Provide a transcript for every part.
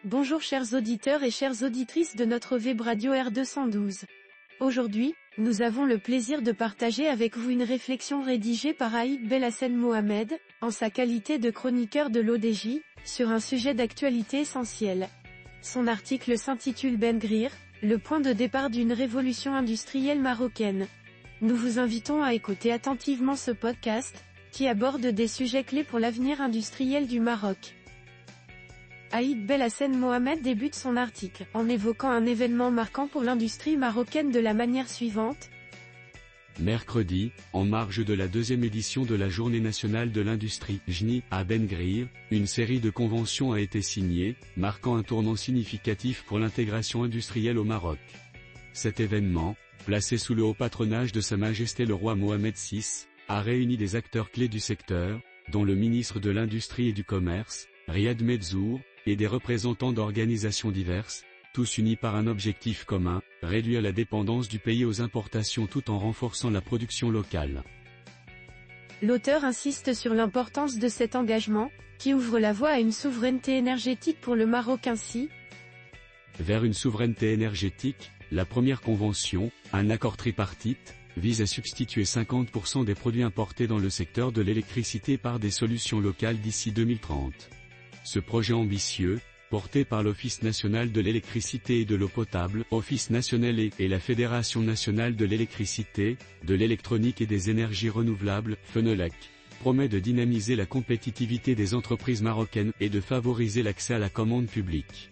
Bonjour chers auditeurs et chères auditrices de notre web radio R212. Aujourd'hui, nous avons le plaisir de partager avec vous une réflexion rédigée par Aïd Belhassen Mohamed, en sa qualité de chroniqueur de l'ODJ, sur un sujet d'actualité essentiel. Son article s'intitule Ben Grir, le point de départ d'une révolution industrielle marocaine. Nous vous invitons à écouter attentivement ce podcast, qui aborde des sujets clés pour l'avenir industriel du Maroc. Aïd Belhassen Mohamed débute son article en évoquant un événement marquant pour l'industrie marocaine de la manière suivante. Mercredi, en marge de la deuxième édition de la Journée nationale de l'industrie JNI à Ben Grir, une série de conventions a été signée, marquant un tournant significatif pour l'intégration industrielle au Maroc. Cet événement, placé sous le haut patronage de Sa Majesté le roi Mohamed VI, a réuni des acteurs clés du secteur, dont le ministre de l'Industrie et du Commerce, Riyad Medzour, et des représentants d'organisations diverses, tous unis par un objectif commun, réduire la dépendance du pays aux importations tout en renforçant la production locale. L'auteur insiste sur l'importance de cet engagement, qui ouvre la voie à une souveraineté énergétique pour le Maroc ainsi. Vers une souveraineté énergétique, la première convention, un accord tripartite, vise à substituer 50% des produits importés dans le secteur de l'électricité par des solutions locales d'ici 2030. Ce projet ambitieux, porté par l'Office national de l'électricité et de l'eau potable, Office national et la Fédération nationale de l'électricité, de l'électronique et des énergies renouvelables, FENELEC, promet de dynamiser la compétitivité des entreprises marocaines et de favoriser l'accès à la commande publique.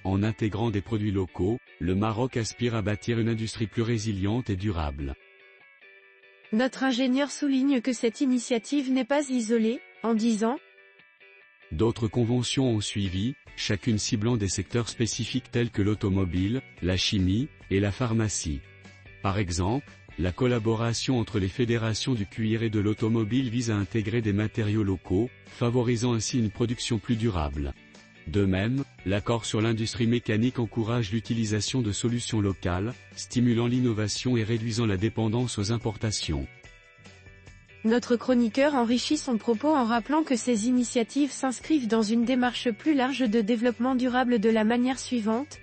En intégrant des produits locaux, le Maroc aspire à bâtir une industrie plus résiliente et durable. Notre ingénieur souligne que cette initiative n'est pas isolée, en disant: D'autres conventions ont suivi, chacune ciblant des secteurs spécifiques tels que l'automobile, la chimie, et la pharmacie. Par exemple, la collaboration entre les fédérations du cuir et de l'automobile vise à intégrer des matériaux locaux, favorisant ainsi une production plus durable. De même, l'accord sur l'industrie mécanique encourage l'utilisation de solutions locales, stimulant l'innovation et réduisant la dépendance aux importations. Notre chroniqueur enrichit son propos en rappelant que ces initiatives s'inscrivent dans une démarche plus large de développement durable de la manière suivante.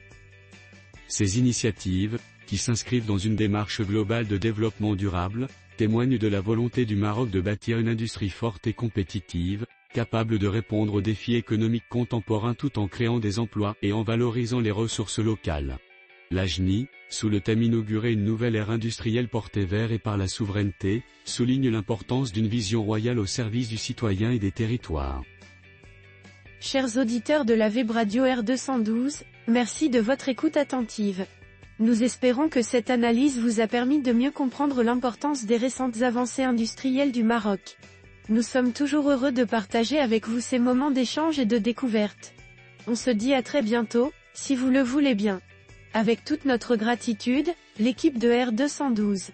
Ces initiatives, qui s'inscrivent dans une démarche globale de développement durable, témoignent de la volonté du Maroc de bâtir une industrie forte et compétitive, capable de répondre aux défis économiques contemporains tout en créant des emplois et en valorisant les ressources locales. La JNI, sous le thème inauguré une nouvelle ère industrielle portée vers et par la souveraineté, souligne l'importance d'une vision royale au service du citoyen et des territoires. Chers auditeurs de la web radio R212, merci de votre écoute attentive. Nous espérons que cette analyse vous a permis de mieux comprendre l'importance des récentes avancées industrielles du Maroc. Nous sommes toujours heureux de partager avec vous ces moments d'échange et de découverte. On se dit à très bientôt, si vous le voulez bien. Avec toute notre gratitude, l'équipe de R212.